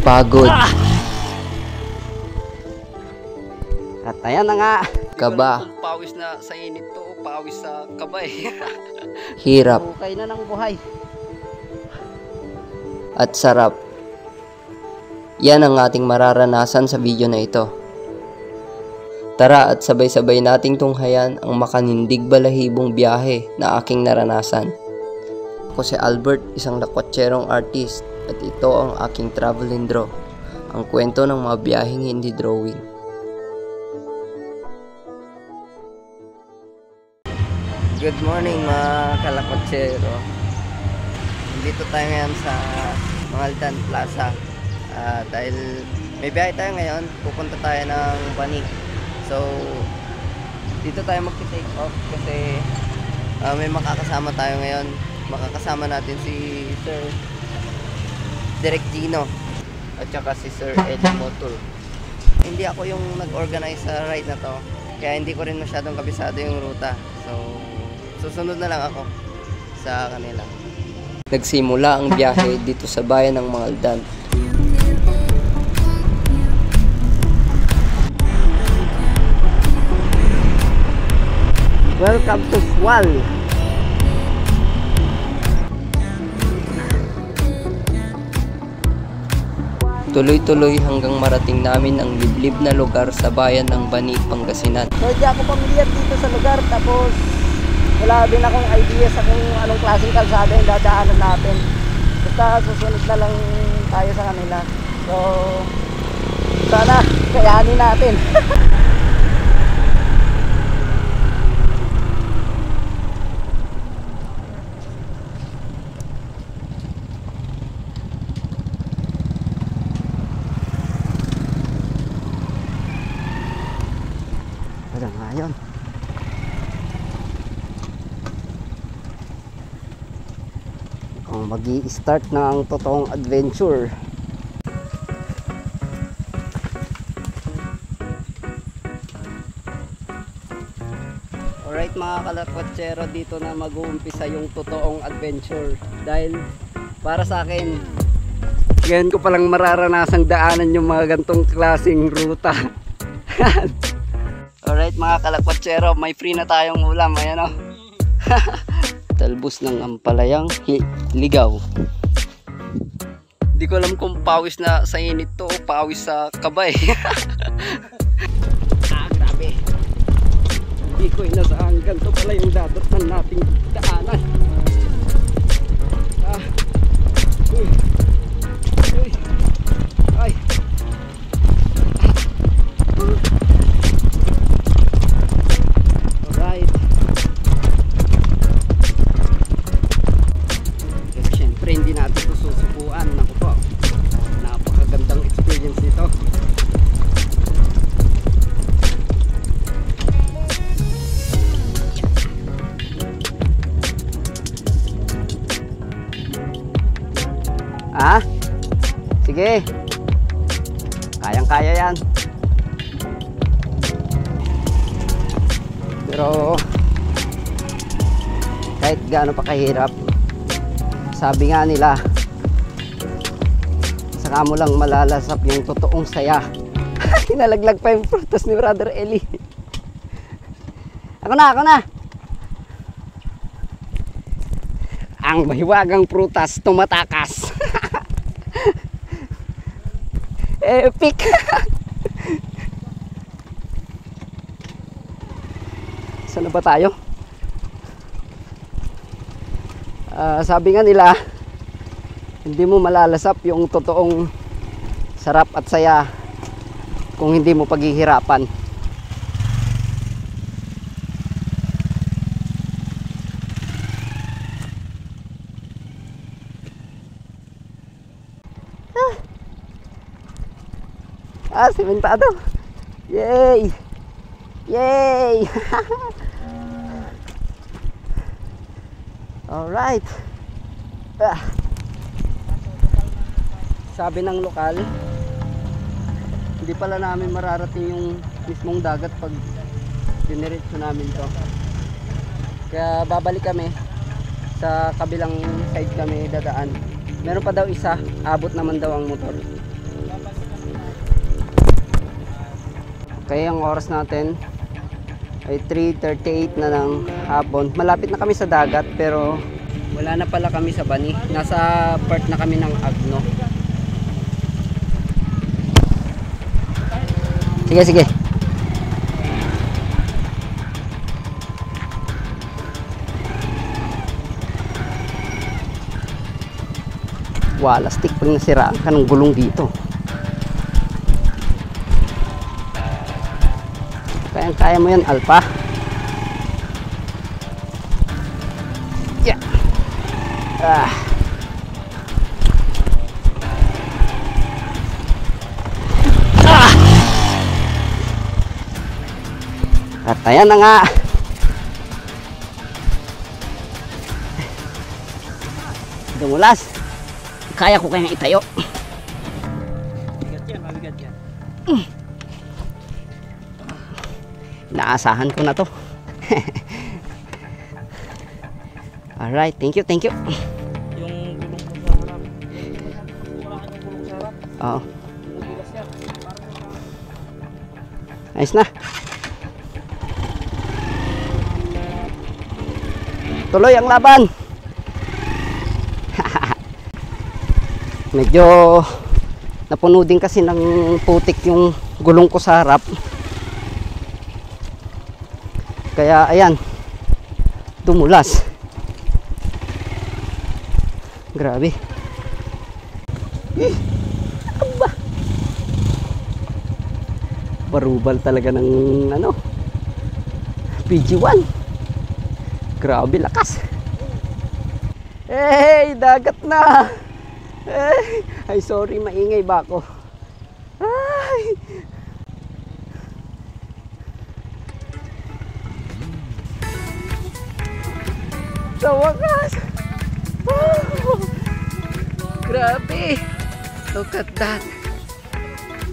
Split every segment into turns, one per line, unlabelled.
Pagod. At ayan na nga. Kaba.
Pawis na sa init to, pawis sa kaba eh.
Hirap.
Okay na ng buhay.
At sarap. Yan ang ating mararanasan sa video na ito. Tara at sabay-sabay nating tunghayan ang makanindig balahibong biyahe na aking naranasan. Ako si Albert, isang lakwatserong artist, at ito ang aking travel and draw, ang kwento ng mga biyaheng hindi drawing. Good morning mga kalakwatsero. Dito tayo ngayon sa Mangaldan Plaza. Dahil may biyahe tayo ngayon, pupunta tayo ng Bani. So, dito tayo mag-take off kasi may makakasama tayo ngayon. Makakasama natin si Sir Direk Gino at saka si Sir Ed Motor. Hindi ako yung nag-organize sa ride na to, kaya hindi ko rin masyadong kabisado yung ruta. So, susunod na lang ako sa kanila. Nagsimula ang biyahe dito sa bayan ng Mangaldan. Welcome to Swal. Tuloy-tuloy hanggang marating namin ang liblib na lugar sa bayan ng Bani, Pangasinan.
So, di ako pamilyar dito sa lugar, tapos wala din akong idea sa kung anong klaseng kalsada yung dadaanan natin. Basta susunod na lang tayo sa kanila. So, sana kayanin natin.
Wala nga yun. Mag-i-start na ang totoong adventure.
Alright mga kalakwatsero, dito na mag-uumpisa yung totoong adventure. Dahil para sa akin, ngayon ko palang mararanasang daanan yung mga gantong klaseng ruta. Alright mga kalakwatsero, may free na tayong ulam. Ayan o.
Talbos ng ampalayang ligaw.
Hindi ko alam kung pawis na sa init to o pawis sa kaba eh. Grabe. Hindi ko inasaan ganito pala yung dadatan nating daanan. Uy. Uy. Ay. Alright. Hindi natin ito susubuan. Naku po, napakagandang experience nito.
Sige, kayang-kaya yan. Pero kahit gaano pa kahirap, sabi nga nila, saka mo lang malalasap yung totoong saya. Kinalaglag pa yung prutas ni Brother Eli. Ako na. Ang mahiwagang prutas tumatakas. Epic. Saan na ba tayo? Sabi nga nila, hindi mo malalasap yung totoong sarap at saya kung hindi mo paghihirapan. Simentado. Yay! Yay! Alright. Sabi ng lokal, hindi pala namin mararating yung mismong dagat pag diniretso namin to. Kaya babalik kami sa kabilang side kami dadaan. Meron pa daw isa, abot naman daw ang motor.
Kaya ang oras natin ay 3:38 na ng hapon. Malapit na kami sa dagat pero wala na pala kami sa Bani. Nasa part na kami ng Agno. Sige, sige. Wala, stick pag nasiraan ka ng gulong dito. Kaya mo yan, Alpha. Yeah. At ayan na nga. Dumulas. Kaya ko kayang itayo.
Mabigat yan, mabigat yan.
Naasahan ko na to. Alright, thank you, thank you.
Yung gulong ko sa harap. Wala ka yung gulong sa harap.
Oo,
Mabigas yan.
ayos na. Tuloy ang laban. Medyo napuno din kasi ng putik yung gulong ko sa harap. Kaya ayan, dumulas. Grabe. Aba. Barubal talaga ng ano, PG1. Grabe lakas. Hey, dagat na. Ay, sorry, maingay ba ako? Ay. Sa wakas. Oh, grabe. Look at that.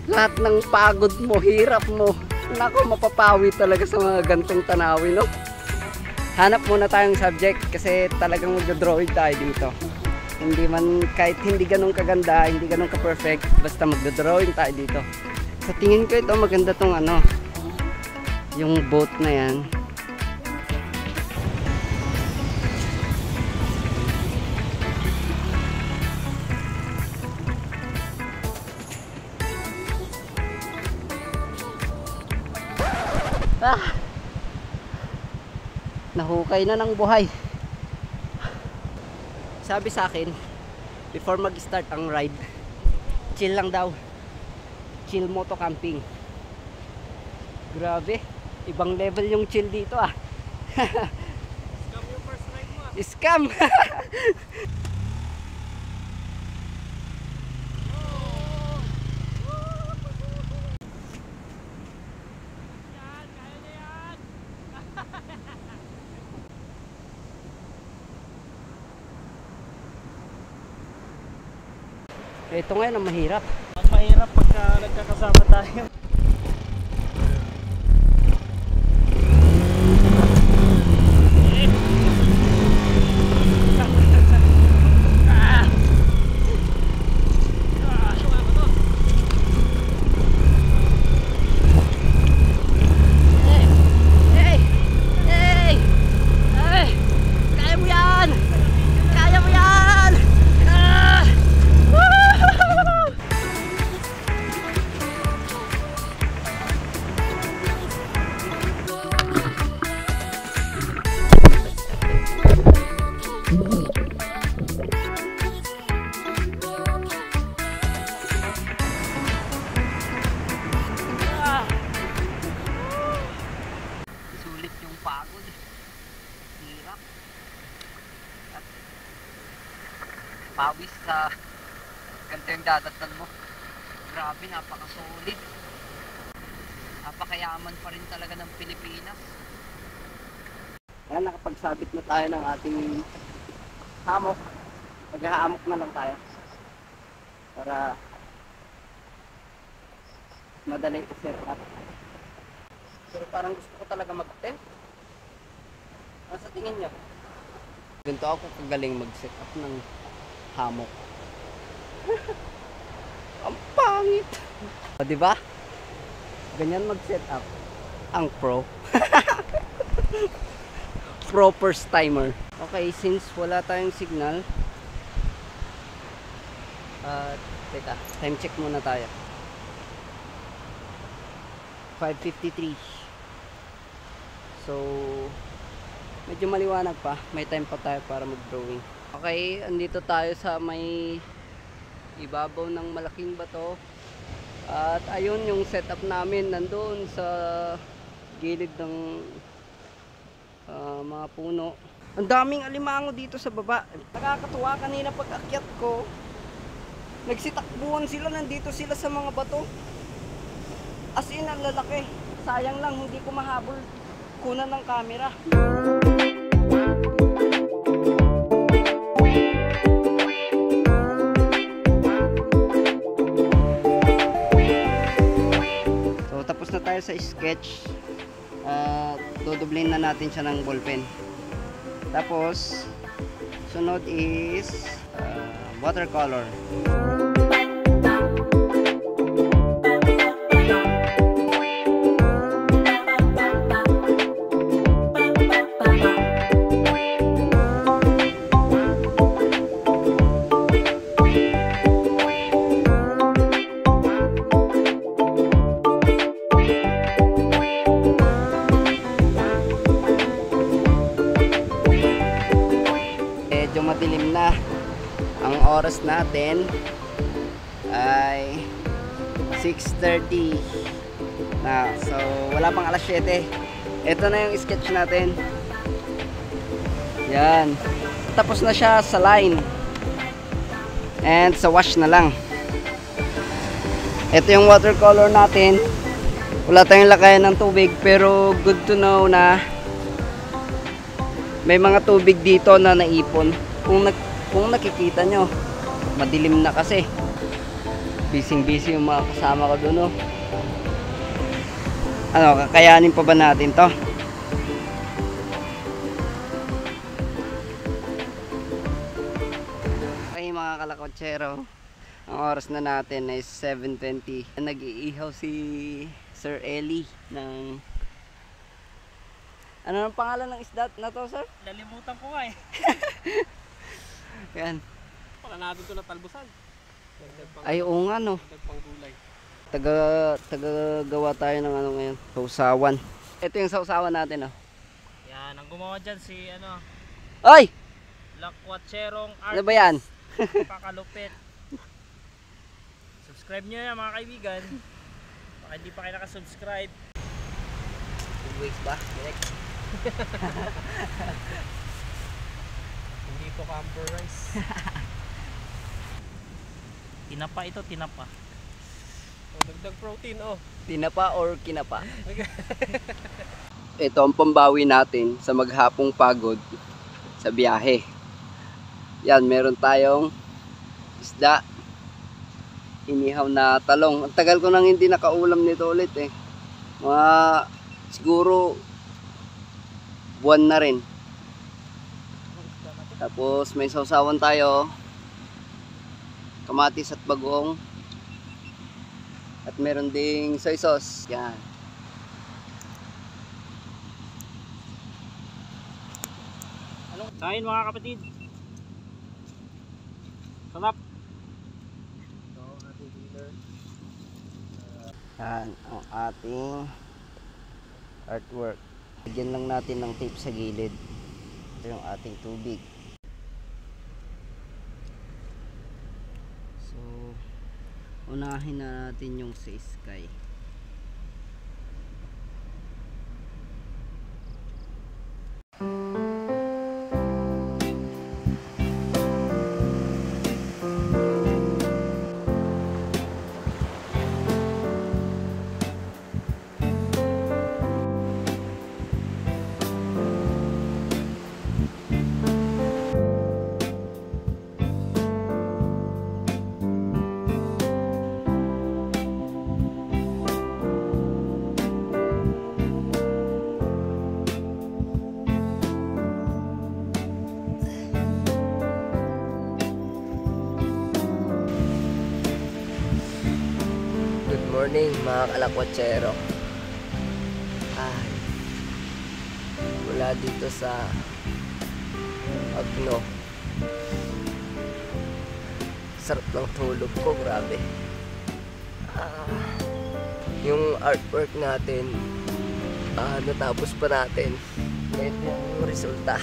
Lahat ng pagod mo, hirap mo. Nako, mapapawi talaga sa mga gantong tanawin, no? Hanap muna tayong subject kasi talagang magdodrawing tayo dito. Hindi man, kahit hindi ganun kaganda, hindi ganun ka-perfect, basta magdodrawing tayo dito. Sa tingin ko ito, maganda tong ano, yung boat na yan. Nahukay na ng buhay. Sabi sa akin, before mag-start ang ride, chill lang daw. Chill moto camping. Grabe, ibang level yung chill dito ah.
Scam yung first ride mo ah.
Scam. Ito ngayon ang mahirap.
Ang mahirap pagka nagkakasama tayo.
Pawis sa ganito yung dadatnan mo. Grabe, napaka-solid. Napakayaman pa rin talaga ng Pilipinas. Ayan, nakapagsabit na tayo ng ating hammock. Mag-hahammock na lang tayo para madali i-set up. Pero parang gusto ko talaga mag-tent. Ano sa tingin niyo? Ganito ako kagaling mag-set up ng hammock. Ang pangit. O, diba?
Ganyan mag-set up ang pro. Pro first timer. Okay, since wala tayong signal, teka, time check muna tayo. 5:53. So, medyo maliwanag pa. May time pa tayo para mag-drawing. Okay, andito tayo sa may ibabaw ng malaking bato. At ayun yung setup namin nandoon sa gilid ng mga puno. Ang daming alimango dito sa baba. Nakakatuwa, kanina pag akyat ko, nagsitakbuhan sila, nandito sila sa mga bato. As in, ang lalaki. Sayang lang, hindi ko mahabol kunan ng camera. So, tapos na tayo sa sketch. Dodoblin na natin siya ng ballpen. Tapos, sunod is watercolor. Medyo madilim na. Ang oras natin ay 6:30 na. So wala pang alas 7. Ito na yung sketch natin. Yan. Tapos na siya sa line. And sa wash na lang. Ito yung watercolor natin. Wala tayong lakayan ng tubig, pero good to know na may mga tubig dito na naipon. Kung nakikita nyo, madilim na kasi. Busy yung mga kasama ko doon, oh. Ano, kakayanin pa ba natin to? Okay mga kalakotsero, ang oras na natin ay 7:20. Nag-iihaw si Sir Eli ng... Ano ang pangalan ng isda na to, sir?
Nalimutan ko nga eh.
Yan.
Pala natin ito na talbusan.
Ay, oo nga, no.
Nagpang gulay.
Taga-gawa tayo ng ano ngayon, sausawan. Ito yung sausawan natin, oh.
Yan, ang gumawa dyan si
Ay!
Lakwatserong Artist.
Ano ba yan?
Pakalupit. Subscribe nyo yan mga kaibigan. Baka hindi pa kayo nakasubscribe.
2 weeks ba? Direct.
Hindi to camper rice. Tinapa ito, tinapa. O, dagdag protein, oh.
Tinapa or kinapa? Ito ang pambawi natin sa maghapong pagod sa biyahe. Yan, meron tayong isda. Inihaw na talong. Ang tagal ko nang hindi nakaulam nito ulit eh. Mga siguro buwan na rin. Tapos may sausawan tayo. Kamatis at bagong. At meron ding soy sauce. Yan.
Kain mga kapatid. Sarap.
Yan ang ating artwork. Lagyan lang natin ng tape sa gilid. Ito yung ating tubig. So, unahin na natin yung sa sky. morning mga kalakwatsero. Ay, mula dito sa Agno, sarap ng tulog ko, grabe. Yung artwork natin, natapos pa natin. Ito yung resulta.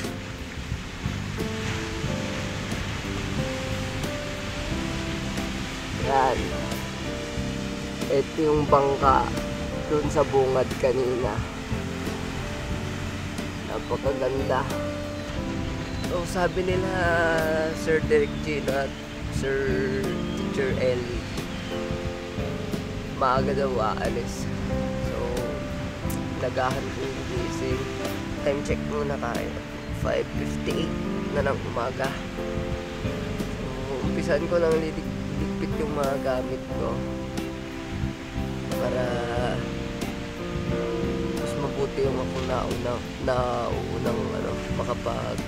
Yan. Ito yung bangka dun sa bungad kanina. Napakaganda. So sabi nila Sir Derek Gino at Sir Teacher Ellie, maaga daw aalis. So nagahan ko yung gising. Time check muna tayo. 5:58 na ng umaga. So umpisan ko lang ligpit yung mga gamit ko para mas mabuti yung ako naunang makapag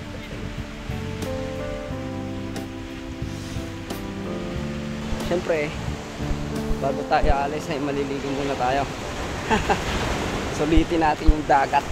Siyempre, bago tayo alis ay maliligo muna tayo. Sulitin natin yung dagat.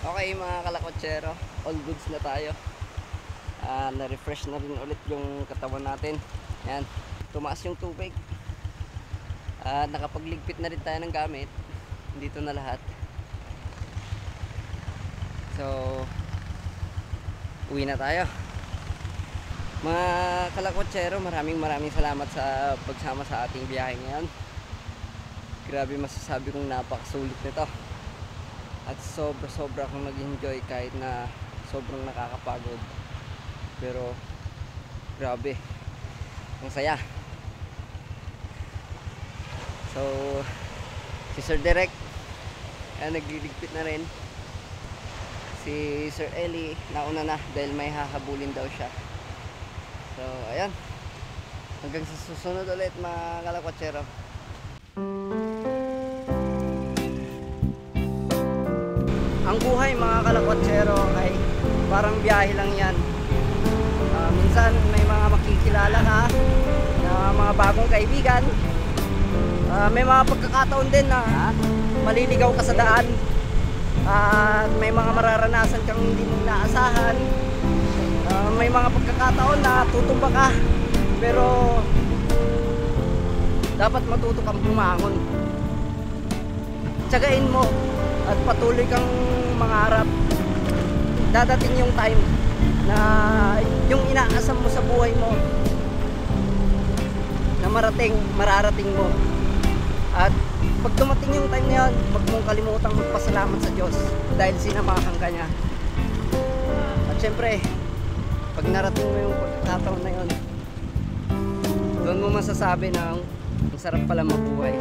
Okay mga kalakwatsero, all goods na tayo. Na-refresh na rin ulit yung katawan natin. Yan, tumaas yung tubig. Nakapagligpit na rin tayo ng gamit. Dito na lahat. So, uwi na tayo. Mga kalakwatsero, maraming salamat sa pagsama sa ating biyahe ngayon. Grabe, masasabi kong napakasulit nito. At sobra akong nag-enjoy kahit na sobrang nakakapagod. Pero grabe, ang saya. So si Sir Derek nagliligpit na rin. Si Sir Ellie nauna na dahil may hahabulin daw siya. So ayan, hanggang sa susunod ulit mga kalakwatsero. Ang buhay mga kalakwatsero ay parang biyahe lang yan. Minsan may mga makikilala ka na mga bagong kaibigan. May mga pagkakataon din na maliligaw ka sa daan. May mga mararanasan kang hindi mo inaasahan. May mga pagkakataon na tutumba ka. Pero dapat matuto kang bumangon. Tsagain mo at patuloy kang mangarap. Dadating yung time na yung inaasam mo sa buhay mo na mararating mo. At pag dumating yung time na yun, huwag mong kalimutang magpasalamat sa Diyos dahil sinamahan ka niya. At syempre, pag narating mo yung pagkakataon na yun, doon mo masasabi na ang sarap pala mabuhay.